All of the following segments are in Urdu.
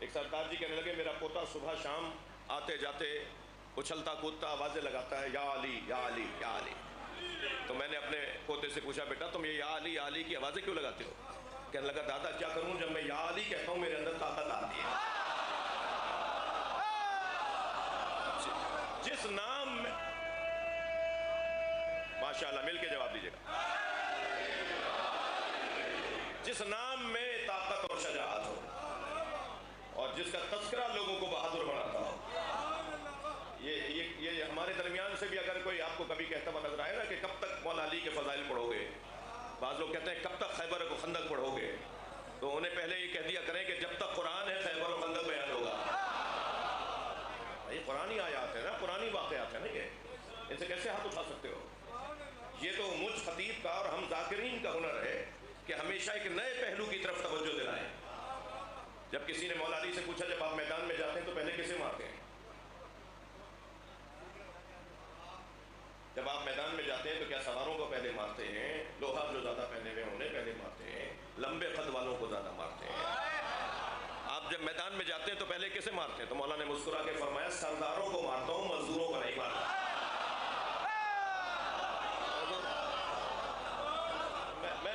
ایک سردار جی کہنے لگے میرا پوتا صبح شام آتے جاتے اچھلتا کودتا آوازیں لگاتا ہے یا علی یا علی یا علی. تو میں نے اپنے پوتے سے پوچھا بیٹا تم یہ یا علی کی آوازیں کیوں لگاتے ہو؟ کہنے لگا دادا کیا کروں جب میں یا علی کہتا ہوں میرے اندر طاقت آتی ہے. جس نام میں ماشاءاللہ مل کے جواب دیجیے گا. جس نام میں طاقت اور شجاعت ہو اور جس کا تذکرہ لوگوں کو بہادر بناتا ہو. یہ ہمارے درمیان سے بھی اگر کوئی آپ کو کبھی کہتا ہوا نظر آئے نا کہ کب تک مولا علی کے فضائل پڑھو گے، بعض لوگ کہتے ہیں کب تک خیبر و خندق پڑھو گے، تو انہیں پہلے یہ کہہ دیا کریں کہ جب تک قرآن ہے خیبر و خندق بیان ہوگا. یہ قرآنی آیات ہے نا، قرآنی واقعات ہیں نا، یہ ان سے کیسے ہاتھ اٹھا سکتے ہو؟ یہ تو مجھ خطیب کا اور ہم ذاکرین کا ہنر ہے کہ ہمیشہ ایک نئے پہلو کی طرف توجہ دلائیں. جب کسی نے مولا علی سے پوچھا جب آپ میدان میں جاتے ہیں تو پہلے کسے مارتے ہیں؟ جب آپ میدان میں جاتے ہیں تو کیا سواروں کو پہلے مارتے ہیں، لوہا جو زیادہ پہنے ہوئے انہیں پہلے مارتے ہیں، لمبے قد والوں کو زیادہ مارتے ہیں؟ آپ جب میدان میں جاتے ہیں تو پہلے کسے مارتے ہیں؟ تو مولا نے مسکرا کے فرمایا سرداروں کو مارتا ہوں، مزدوروں کو نہیں مارتا.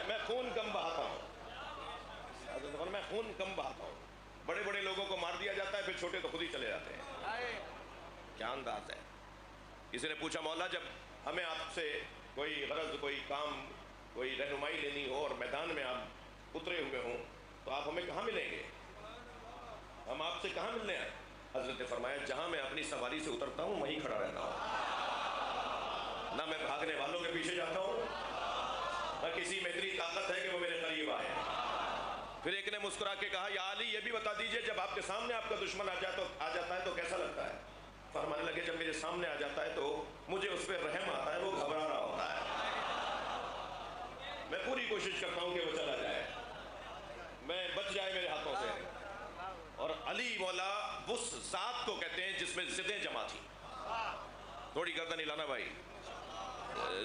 میں خون کم بہاتا ہوں، میں خون کم بہاتا ہوں. بڑے بڑے لوگوں کو مار دیا جاتا ہے پھر چھوٹے تو خود ہی چلے جاتے ہیں. کیا انداز ہے. کسی نے پوچھا مولا جب ہمیں آپ سے کوئی غرض کوئی کام کوئی رہنمائی لینی ہو اور میدان میں آپ اترے ہوئے ہوں تو آپ ہمیں کہاں ملیں گے؟ ہم آپ سے کہاں ملنے آئے؟ حضرت نے فرمایا جہاں میں اپنی سواری سے اترتا ہوں وہیں کھڑا رہتا ہوں، نہ میں بھاگنے والوں کے پیچھے جاتا ہوں نہ کسی میں اتنی طاقت ہے کہ وہ میرے قریب آئے. پھر ایک نے مسکرا کے کہا یا علی یہ بھی بتا دیجئے جب آپ کے سامنے آپ کا دشمن آ جاتا ہے تو کیسا لگتا ہے؟ فرمانے لگے جب میرے سامنے آ جاتا ہے تو مجھے اس پہ رحم آتا ہے، وہ گھبرا رہا ہوتا ہے، میں پوری کوشش کرتا ہوں کہ وہ چلا جائے، میں بچ جائے میرے ہاتھوں سے. اور علی مولا اس ذات کو کہتے ہیں جس میں ضدیں جمع تھی. تھوڑی گردن ہلانا بھائی،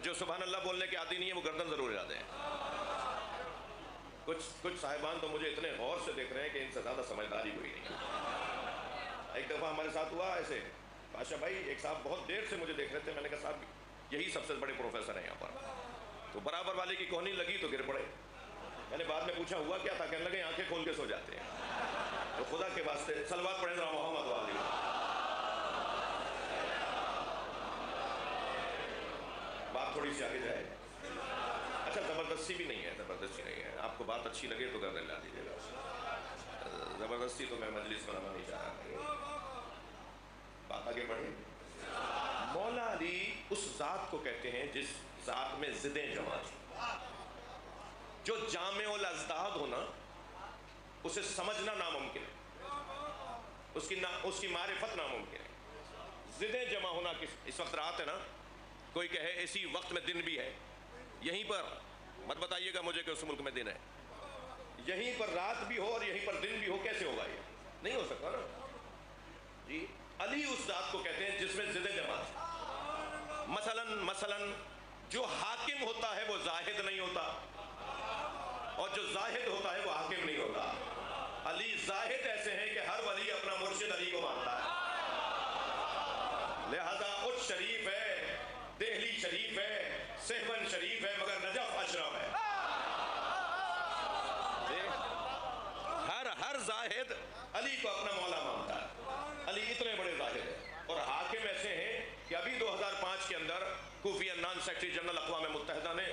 جو سبحان اللہ بولنے کے عادی نہیں ہے وہ گردن ضرور ہلا دیں. کچھ صاحبان تو مجھے اتنے غور سے دیکھ رہے ہیں کہ ان سے زیادہ سمجھداری کوئی نہیں. ایک دفعہ ہمارے ساتھ ہوا ایسے بادشاہ بھائی، ایک صاحب بہت دیر سے مجھے دیکھ رہے تھے. میں نے کہا صاحب یہی سب سے بڑے پروفیسر ہیں یہاں پر. تو برابر والے کی کوہنی لگی تو گر پڑے. میں نے بعد میں پوچھا ہوا کیا تھا؟ کہنے لگے آنکھیں کھول کے سو جاتے ہیں. تو خدا کے واسطے صلوات پڑھیں ذرا محمد والی. بات تھوڑی سی آگے جائے. اچھا زبردستی بھی نہیں ہے، زبردستی نہیں ہے. آپ کو بات اچھی لگے تو گردن لا دیجیے گا. زبردستی تو میں مجلس بنانا نہیں چاہ رہا. بات آگے بڑھیں. مولا علی اس ذات کو کہتے ہیں جس ذات میں ضدیں جمع تھی، جو جامع الازداد ہونا اسے سمجھنا ناممکن ہے، اس کی معرفت ناممکن ہے. ضدیں جمع ہونا اس وقت رات ہے نا، کوئی کہے اسی وقت میں دن بھی ہے، یہیں پر مت بتائیے گا مجھے کہ اس ملک میں دن ہے، یہیں پر رات بھی ہو اور یہیں پر دن بھی ہو. کیسے ہوگا؟ یہ نہیں ہو سکتا نا جی. علی اس ذات کو کہتے ہیں جس میں ضدیں جمع تھی. مثلاً جو حاکم ہوتا ہے وہ زاہد نہیں ہوتا اور جو زاہد ہوتا ہے وہ حاکم نہیں ہوتا. علی زاہد ایسے ہیں کہ ہر ولی اپنا مرشد علی کو مانتا ہے، لہذا اچ شریف ہے، دہلی شریف ہے، سہون شریف ہے، مگر نجف اشرف ہے. ہر زاہد علی کو اپنا مولا مانتا ہے. علی اتنے بڑے زاہد ہیں اور حاکم ایسے ہیں کہ ابھی 2005 کے اندر کوفی عنان سیکرٹری جنرل اقوام متحدہ نے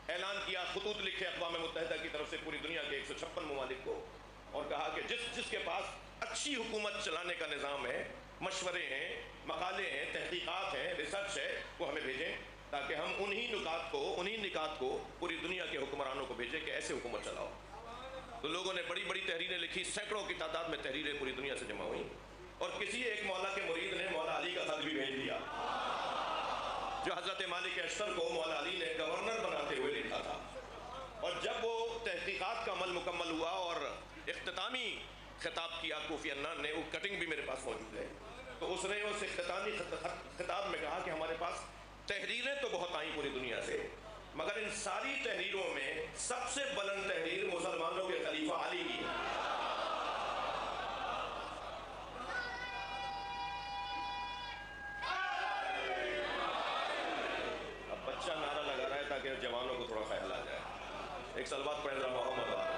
اعلان کیا، خطوط لکھے اقوام متحدہ کی طرف سے پوری دنیا کے 156 ممالک کو، اور کہا کہ جس کے پاس اچھی حکومت چلانے کا نظام ہے، مشورے ہیں، مقالے ہیں، تحقیقات ہیں، ریسرچ ہے، وہ ہمیں بھیجیں تاکہ ہم انہی نکات کو پوری دنیا کے حکمرانوں کو بھیجیں کہ ایسے حکومت چلاؤ. تو لوگوں نے بڑی بڑی تحریریں لکھی، سینکڑوں کی تعداد میں تحریریں پوری دنیا سے جمع ہوئیں، اور کسی ایک مولا کے مرید نے مولا علی کا خط بھی بھیج دیا جو حضرت مالک اشتر کو مولا علی نے گورنر بناتے ہوئے لکھا تھا. اور جب وہ تحقیقات کا عمل مکمل ہوا اور اختتامی خطاب کیا کوفی عنان نے، وہ کٹنگ بھی میرے پاس موجود ہے، تو اس نے اس اختتامی خطاب میں کہا کہ ہمارے پاس تحریریں تو بہت آئیں پوری دنیا سے، مگر ان ساری تحریروں میں سب سے بلند تحریر مسلمانوں کے خلیفہ علی کی ہے. ایک سلوات پڑھ رہا محمد وال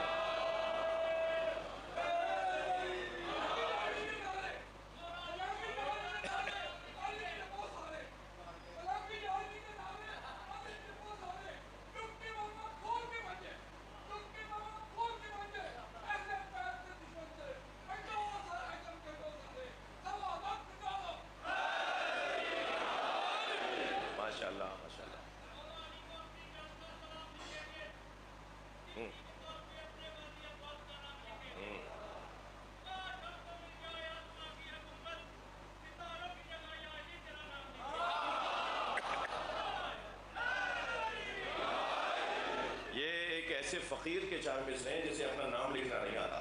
فقیر کے چار مصرے ہیں جسے اپنا نام لکھنا نہیں آتا.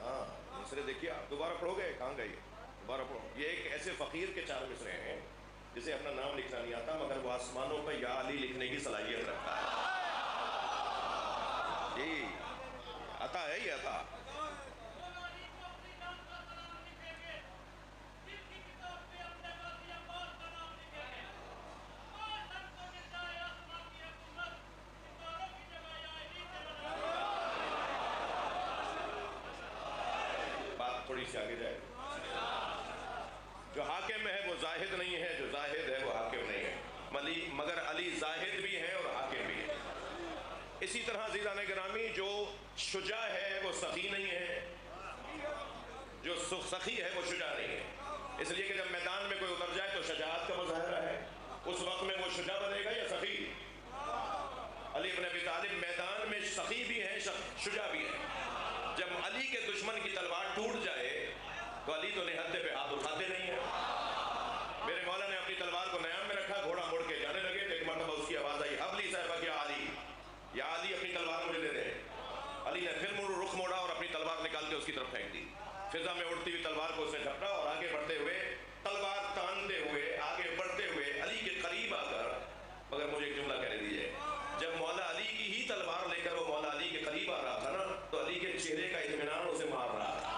ہاں مصرے دیکھیے آپ دوبارہ پڑھو گے کہاں گئے دوبارہ پڑھو. یہ ایک ایسے فقیر کے چار مصرے ہیں جسے اپنا نام لکھنا نہیں آتا مگر وہ آسمانوں پہ یا علی لکھنے کی صلاحیت رکھتا ہے. جی عطا ہے یہ عطا. تھوڑی سی آگے جائے. جو حاکم ہے وہ زاہد نہیں ہے, جو زاہد ہے وہ حاکم نہیں ہے, مگر علی زاہد بھی ہے اور حاکم بھی ہے. اسی طرح عزیزان گرامی جو شجاع ہے وہ سخی نہیں ہے, جو سخی ہے وہ شجاع نہیں ہے. اس لیے کہ جب میدان میں کوئی اتر جائے تو شجاعت کا مظاہرہ ہے, اس وقت میں وہ شجاع بنے گا یا سخی. علی ابن ابی طالب میدان میں سخی بھی ہے شجاع بھی ہے. جب علی کے دشمن کی تلوار ٹوٹ جائے تو علی تو نہتے پہ ہاتھ اٹھاتے نہیں ہیں. میرے مولا نے اپنی تلوار کو نیام میں رکھا, گھوڑا موڑ کے جانے لگے تو ایک مرتبہ اس کی آواز آئی, حبلی صاحبہ یا علی, یا علی اپنی تلوار مجھے دے دے. علی نے پھر رخ موڑا اور اپنی تلوار نکال کے اس کی طرف پھینک دی. فضا میں اڑتی ہوئی تلوار کو اس نے جھپٹا اور آگے بڑھتے ہوئے تلوار تانتے ہوئے آگے بڑھتے ہوئے علی کے قریب آ کر, مگر مجھے ایک جملہ کہہ دیجیے, جب مولا علی کی ہی تلوار لے کر وہ مولا علی کے قریب آ رہا تھا نا تو علی کے چہرے کا اطمینان اسے مار رہا تھا.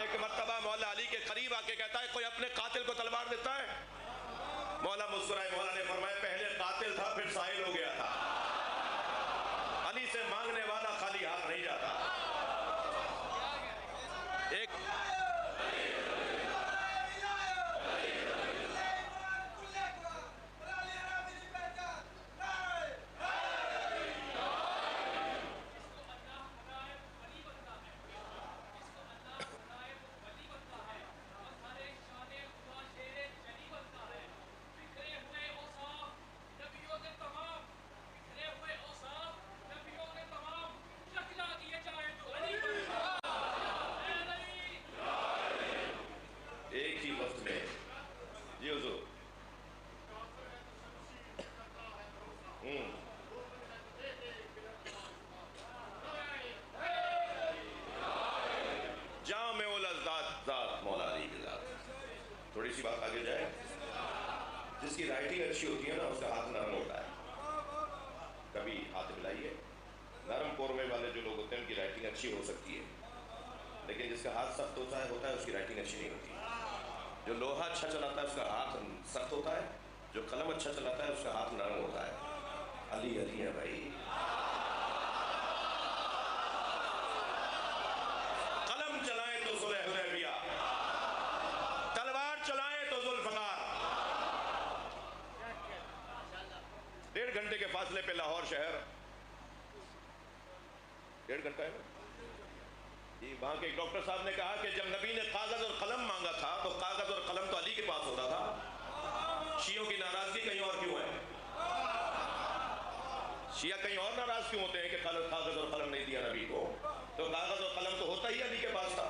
ایک مرتبہ مولا علی کے قریب آ کے کہتا ہے کوئی اپنے قاتل کو تلوار دیتا ہے؟ مولا مسکرائے, مولا نے فرمایا پہلے قاتل تھا پھر سائل ہو گیا تھا. علی سے مانگنے والا خالی ہاتھ نہیں جاتا. ایک تھوڑی سی بات آگے جائے. جس کی رائٹنگ اچھی ہوتی ہے نا اس کا ہاتھ نرم ہوتا ہے. کبھی ہاتھ ملائیے, نرم قورمے والے جو لوگ ہوتے ہیں ان کی رائٹنگ اچھی ہو سکتی ہے, لیکن جس کا ہاتھ سخت ہوتا ہے اس کی رائٹنگ اچھی نہیں ہوتی. جو لوہا اچھا چلاتا ہے اس کا ہاتھ سخت ہوتا ہے, جو قلم اچھا چلاتا ہے اس کا ہاتھ نرم ہوتا ہے. علی علی ہے بھائی. قلم چلائیں تو صلح حدیبیہ, تلوار چلائیں تو ذوالفقار. 1.5 گھنٹے کے فاصلے پہ لاہور شہر, 1.5 گھنٹہ ہے جی. وہاں کے ایک ڈاکٹر صاحب نے کہا کہ جب نبی نے کاغذ اور قلم مانگا تھا تو کاغذ اور قلم تو علی کے پاس ہوتا تھا. شیعوں کی ناراضگی کہیں اور کیوں ہے؟ شیعہ کہیں اور ناراض کیوں ہوتے ہیں کہ کاغذ اور قلم نہیں دیا نبی کو؟ تو کاغذ اور قلم تو ہوتا ہی علی کے پاس تھا.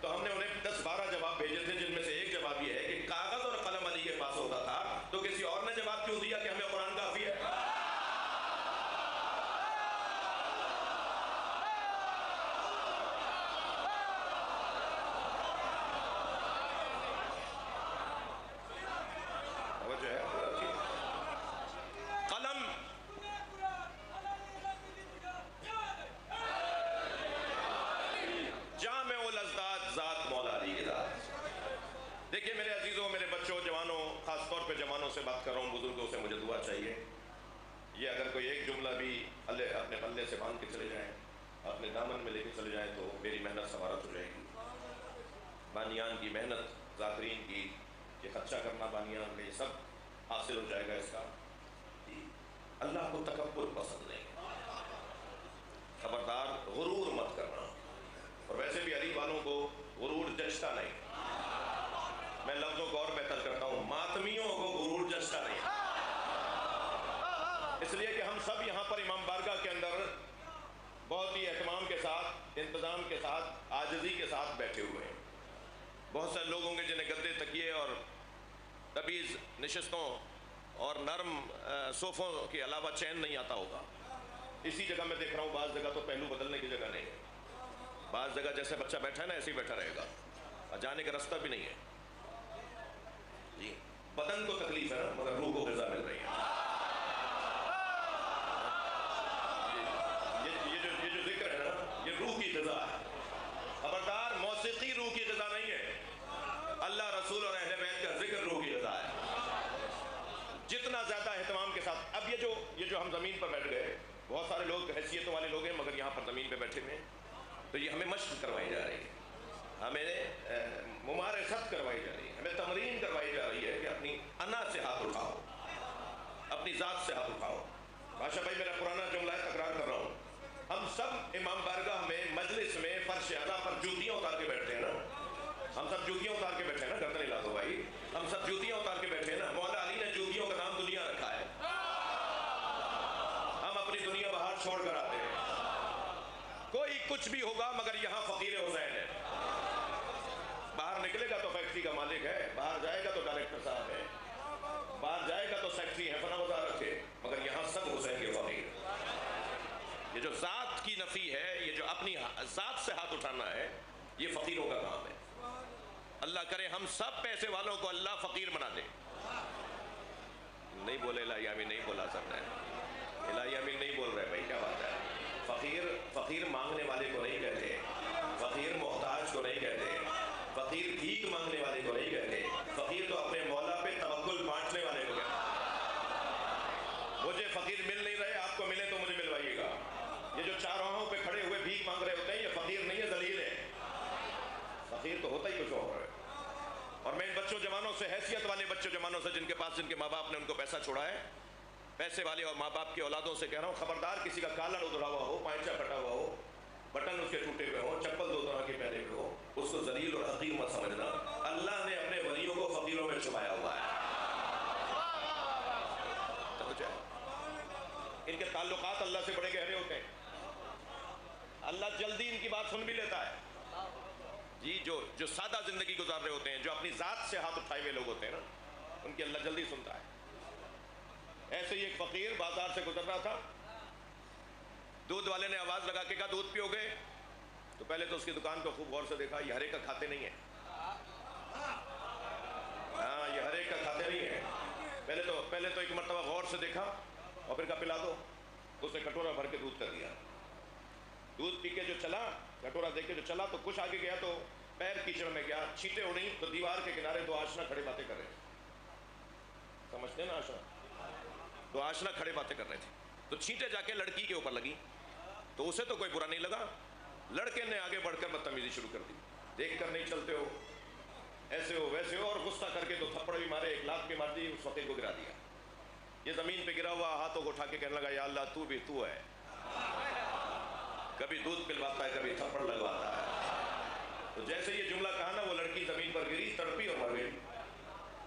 تو ہم نے انہیں 10-12 جواب بھیجے تھے, جن میں سے ایک جواب یہ ہے کہ کاغذ اور قلم علی کے پاس ہوتا تھا تو کسی اور نے جواب کیوں دیا کہ ہمیں قرآن کافی ہے؟ بات کر رہا ہوں بزرگوں سے مجھے دعا چاہیے. یہ اگر کوئی ایک جملہ بھی اللہ اپنے پلے سے باندھ کے چلے جائیں, اپنے دامن میں لے کے چلے جائیں, تو میری محنت سوارت ہو جائے گی. بانیان کی محنت, ذاکرین کی یہ خدشہ کرنا بانیان میں, یہ سب حاصل ہو جائے گا اس کا. اللہ کو تکبر پسند نہیں, خبردار غرور مت کرنا. اور ویسے بھی علی والوں کو غرور جچتا نہیں. میں لفظوں کو اور بہتر کرتا ہوں, ماتمیوں کو غرور جچتا نہیں. اس لیے کہ ہم سب یہاں پر امام بارگاہ کے اندر بہت ہی اہتمام کے ساتھ, انتظام کے ساتھ, عاجزی کے ساتھ بیٹھے ہوئے ہیں. بہت سارے لوگ ہوں گے جنہیں گدے, تکیے اور تبیز نشستوں اور نرم صوفوں کے علاوہ چین نہیں آتا ہوگا. اسی جگہ میں دیکھ رہا ہوں بعض جگہ تو پہلو بدلنے کی جگہ نہیں ہے. بعض جگہ جیسے بچہ بیٹھا ہے نا ایسے ہی بیٹھا رہے گا, اور جانے کا راستہ بھی نہیں ہے. جی بدن کو تکلیف ہے نا, مگر روح کو غذا مل رہی ہے. یہ جو ذکر ہے نا, یہ روح کی غذا ہے. خبردار, موسیقی روح کی غذا نہیں ہے. اللہ, رسول اور اہل بیت کا ذکر روح کی غذا ہے. جتنا زیادہ اہتمام کے ساتھ. اب یہ جو ہم زمین پر بیٹھ گئے, بہت سارے لوگ حیثیتوں والے لوگ ہیں مگر یہاں پر زمین پہ بیٹھے ہوئے ہیں, تو یہ ہمیں مشق کروائی جا رہی ہے, ہمیں ممارست کروائی جا رہی ہے, ہمیں تمرین کروائی جا رہی ہے کہ اپنی انا سے ہاتھ اٹھاؤ, اپنی ذات سے ہاتھ اٹھاؤ. بادشاہ بھائی میرا پرانا جملہ ہے, تکرار کر رہا ہوں. ہم سب امام بارگاہ میں مجلس میں فرش اعلیٰ پر جوتیاں اتار کے بیٹھتے ہیں نا. ہم سب جوتیاں اتار کے بیٹھے ہیں نا, گردن ہلا دو بھائی. ہم سب جوتیاں اتار کے بیٹھے ہیں نا. مولا علی نے جوتیوں کا نام دنیا رکھا ہے. ہم اپنی دنیا باہر چھوڑ کر آتے ہیں. کوئی کچھ بھی ہوگا مگر یہاں فقیر حسین ہے. باہر نکلے گا تو فیکٹری کا مالک ہے, باہر جائے گا تو ڈائریکٹر صاحب ہے, باہر جائے گا تو سیکٹری ہے, فنا بتا رکھے, مگر یہاں سب حسین کے فقیر. یہ جو ذات کی نفی ہے, یہ جو اپنی ذات سے ہاتھ اٹھانا ہے, یہ فقیروں کا کام ہے. اللہ کرے ہم سب پیسے والوں کو اللہ فقیر بنا دے. نہیں بولے الہی آمین, نہیں بولا سب نے, الہی آمین نہیں بول رہے بھائی, کیا بات ہے. فقیر مانگنے والے کو نہیں کہتے, فقیر محتاج کو نہیں کہتے, فقیر بھیک مانگنے والے کو نہیں کہتے, فقیر تو اپنے مولا پہ توکل بانٹنے والے کو کہتے. مجھے فقیر مل نہیں رہے, آپ کو ملے تو مجھے ملوائیے گا. یہ جو چارواہوں پہ کھڑے ہوئے بھیک مانگ رہے ہوتے ہیں, یہ فقیر نہیں ہے, ذلیل ہے. فقیر تو ہوتا ہی کچھ اور ہے. اور میں ان بچوں جوانوں سے, حیثیت والے بچوں جوانوں سے جن کے پاس جن کے ماں باپ نے ان کو پیسہ چھوڑا ہے, پیسے والے اور ماں باپ کی اولادوں سے کہہ رہا ہوں, خبردار کسی کا کالر ادھڑا ہوا ہو, پائچہ پھٹا ہوا ہو, بٹن اس کے ٹوٹے ہوئے ہوں, چپل دو طرح کے پہنے ہوئے ہو, اس کو ذلیل اور حقیر مت سمجھنا. اللہ نے اپنے ولیوں کو فقیروں میں چھپایا ہوا ہے. ان کے تعلقات اللہ سے بڑے گہرے ہوتے ہیں. اللہ جلدی ان کی بات سن بھی لیتا ہے. جی جو سادہ زندگی گزار رہے ہوتے ہیں, جو اپنی ذات سے ہاتھ اٹھائے ہوئے لوگ ہوتے ہیں نا, ان کی اللہ جلدی سنتا ہے. ایسے ہی ایک فقیر بازار سے گزر رہا تھا, دودھ والے نے آواز لگا کے کہا دودھ پیو گے؟ تو پہلے تو اس کی دکان کو خوب غور سے دیکھا, یہ ہر ایک کا کھاتے نہیں ہیں. ہاں, یہ ہر ایک کا کھاتے نہیں ہیں. پہلے تو ایک مرتبہ غور سے دیکھا اور پھر کہا پلا دو. اس نے کٹورا بھر کے دودھ کر دیا. دودھ پی کے جو چلا, کٹورا دیکھ کے جو چلا, تو کچھ آگے گیا تو پیر کیچڑ میں گیا, چھینٹیں اڑیں تو دیوار کے کنارے دو آشنا کھڑے باتیں کر رہے تھے. سمجھتے نا آشنا, دو آشنا کھڑے باتیں کر رہے تھے. تو چھینٹیں جا کے لڑکی کے اوپر لگی, تو اسے تو کوئی برا نہیں لگا. لڑکے نے آگے بڑھ کر بدتمیزی شروع کر دی, دیکھ کر نہیں چلتے ہو, ایسے ہو ویسے ہو, اور غصہ کر کے تو تھپڑ بھی مارے, ایک لاکھ بھی مار دی, اس فقیر کو گرا دیا. یہ زمین پہ گرا ہوا ہاتھوں کو اٹھا کے کہنے لگا یا اللہ تو بھی تو ہے, کبھی دودھ پلواتا ہے, کبھی تھپڑ لگواتا ہے. تو جیسے یہ جملہ کہا نا, وہ لڑکی زمین پر گری, تڑپی اور مر گئی.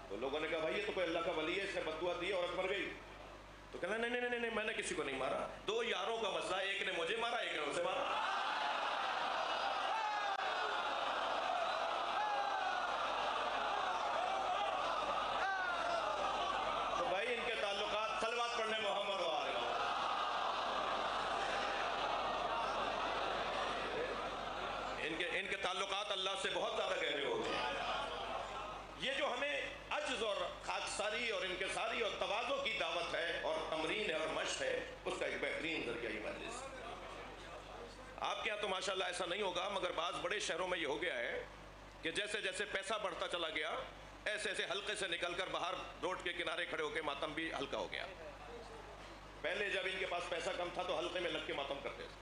تو لوگوں نے کہا بھائی یہ تو کوئی اللہ کا ولی ہے, اس نے بد دعا دی, عورت مر گئی. تو کہنا نہیں میں نے کسی کو نہیں مارا, دو یاروں کا مسئلہ, ایک نے مجھے مارا, ایک نے اسے مارا. تو بھائی ان کے تعلقات, صلوات پڑھنے محمد و آل محمد. ان کے تعلقات اللہ سے بہت زیادہ گہرے ہوتے ہیں. یہ جو ہمیں عجز اور خاکساری اور انکساری اور تواضع کی دعوت ہے اور تمرین ہے اور مشق ہے, اس کا ایک بہترین ذریعہ یہ مجلس. آپ کے یہاں تو ماشاءاللہ ایسا نہیں ہوگا, مگر بعض بڑے شہروں میں یہ ہو گیا ہے کہ جیسے جیسے پیسہ بڑھتا چلا گیا, ایسے ایسے حلقے سے نکل کر باہر روڈ کے کنارے کھڑے ہو کے ماتم بھی ہلکا ہو گیا. پہلے جب ان کے پاس پیسہ کم تھا تو حلقے میں لگ کے ماتم کرتے تھے.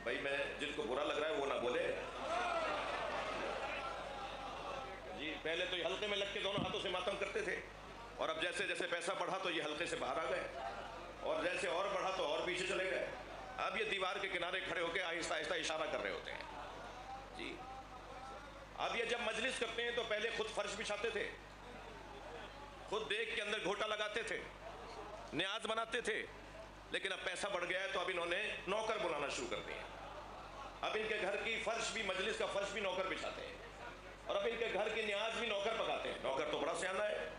بھائی میں جن کو برا لگ رہا ہے وہ نہ بولے جی. پہلے تو یہ حلقے میں لگ کے دونوں ہاتھوں سے ماتم کرتے تھے, اور اب جیسے جیسے پیسہ بڑھا تو یہ حلقے سے باہر آ گئے, اور جیسے اور بڑھا تو اور پیچھے چلے گئے. اب یہ دیوار کے کنارے کھڑے ہو کے آہستہ آہستہ اشارہ کر رہے ہوتے ہیں جی. اب یہ جب مجلس کرتے ہیں تو پہلے خود فرش بچھاتے تھے, خود دیکھ کے اندر گھوٹا لگاتے تھے, نیاز بناتے تھے, لیکن اب پیسہ بڑھ گیا ہے تو اب انہوں نے نوکر بلانا شروع کر دیا. اب ان کے گھر کی فرش بھی, مجلس کا فرش بھی نوکر بچھاتے ہیں, اور اب ان کے گھر کی نیاز بھی نوکر پکاتے ہیں. نوکر تو بڑا سیانا ہے,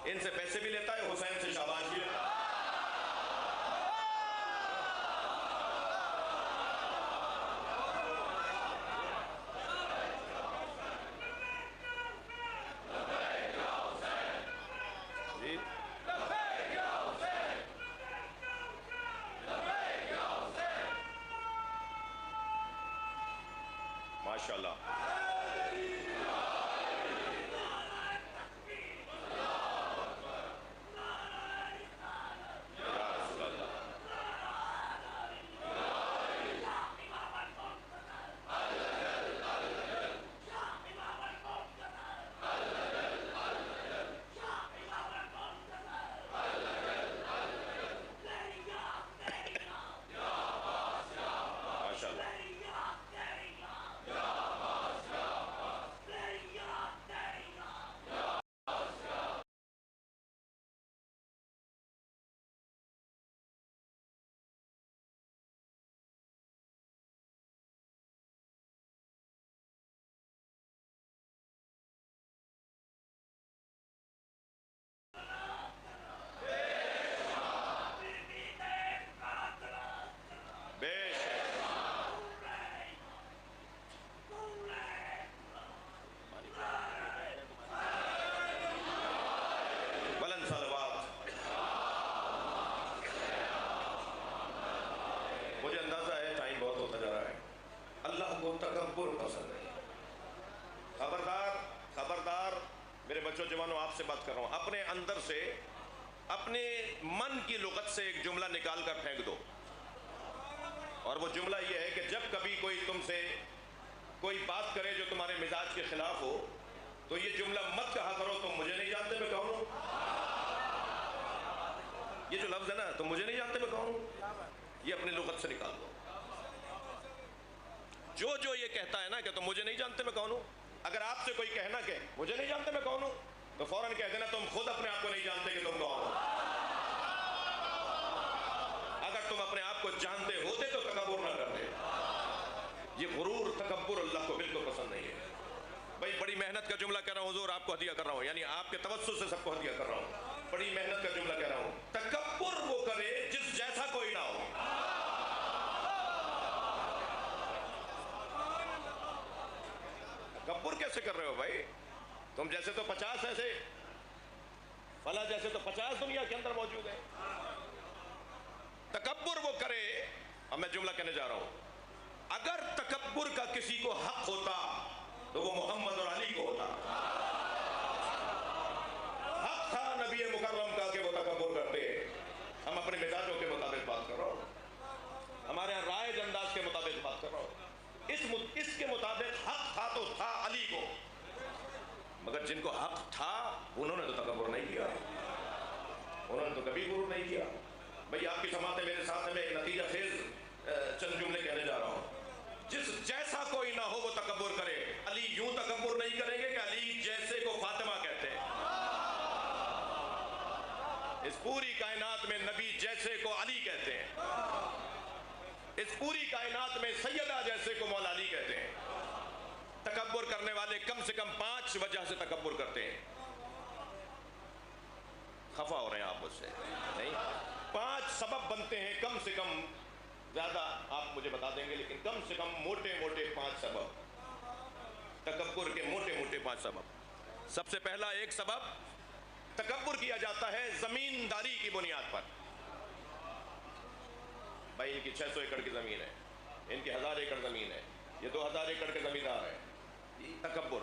ان سے پیسے بھی لیتا ہے, حسین سے شاباش بھی لیتا ہے. ماشاءاللہ. مجھے اندازہ ہے ٹائم بہت ہوتا جا رہا ہے. اللہ کو تکبر پسند ہے. خبردار خبردار میرے بچوں جوانوں, آپ سے بات کر رہا ہوں. اپنے اندر سے, اپنے من کی لغت سے ایک جملہ نکال کر پھینک دو, اور وہ جملہ یہ ہے کہ جب کبھی کوئی تم سے کوئی بات کرے جو تمہارے مزاج کے خلاف ہو تو یہ جملہ مت کہا کرو تم مجھے نہیں جانتے میں کون ہوں. یہ جو لفظ ہے نا, تم مجھے نہیں جانتے میں کون ہوں, یہ اپنی لغت سے نکال دو. جو یہ کہتا ہے نا کہ تم مجھے نہیں جانتے میں کون ہوں, اگر آپ سے کوئی کہنا کہ مجھے نہیں جانتے میں کون ہوں, تو فوراً کہہ دینا تم خود اپنے آپ کو نہیں جانتے کہ تم کون ہو. اگر تم اپنے آپ کو جانتے ہوتے تو تکبر نہ کرتے. یہ غرور, تکبر اللہ کو بالکل پسند نہیں ہے. بھائی بڑی محنت کا جملہ کہہ رہا ہوں حضور, آپ کو ہدیہ کر رہا ہوں, یعنی آپ کے توسط سے سب کو ہدیہ کر رہا ہوں. بڑی محنت کا جملہ کہہ رہا ہوں. تکبر وہ کرے جس جیسا کوئی نہ ہو. تکبر کیسے کر رہے ہو بھائی؟ تم جیسے تو 50 ایسے, فلاں جیسے تو 50 دنیا کے اندر موجود ہیں. تکبر وہ کرے. اب میں جملہ کہنے جا رہا ہوں. اگر تکبر کا کسی کو حق ہوتا تو وہ محمد اور علی کو ہوتا. حق تھا نبی مکرم کا کہ وہ تکبر کرتے. ہم اپنے مزاجوں کے مطابق بات کر رہا ہوں, ہمارے یہاں رائج انداز کے مطابق بات کر رہا ہوں. اس کے مطابق حق تھا تو تھا علی کو, مگر جن کو حق تھا انہوں نے تو تکبر نہیں کیا, انہوں نے تو کبھی غرور نہیں کیا. بھئی آپ کی سماعتیں میرے ساتھ میں ایک نتیجہ خیز چند جملے کہنے جا رہا ہوں. جس جیسا کوئی نہ ہو وہ تکبر کرے. علی یوں تکبر نہیں کریں گے کہ علی جیسے کو فاطمہ کہتے ہیں. اس پوری کائنات میں نبی جیسے کو علی کہتے ہیں. اس پوری کائنات میں سیدہ جیسے کو مولا علی کہتے ہیں. تکبر کرنے والے کم سے کم 5 وجہ سے تکبر کرتے ہیں. خفا ہو رہے ہیں آپ مجھ سے نہیں؟ 5 سبب بنتے ہیں کم سے کم, زیادہ آپ مجھے بتا دیں گے لیکن کم سے کم موٹے 5 سبب, تکبر کے موٹے 5 سبب. سب سے پہلا ایک سبب, تکبر کیا جاتا ہے زمینداری کی بنیاد پر. بھائی ان کی 600 ایکڑ کی زمین ہے, ان کی 1000 ایکڑ زمین ہے, یہ 2000 ایکڑ کے زمیندار ہیں. تکبر.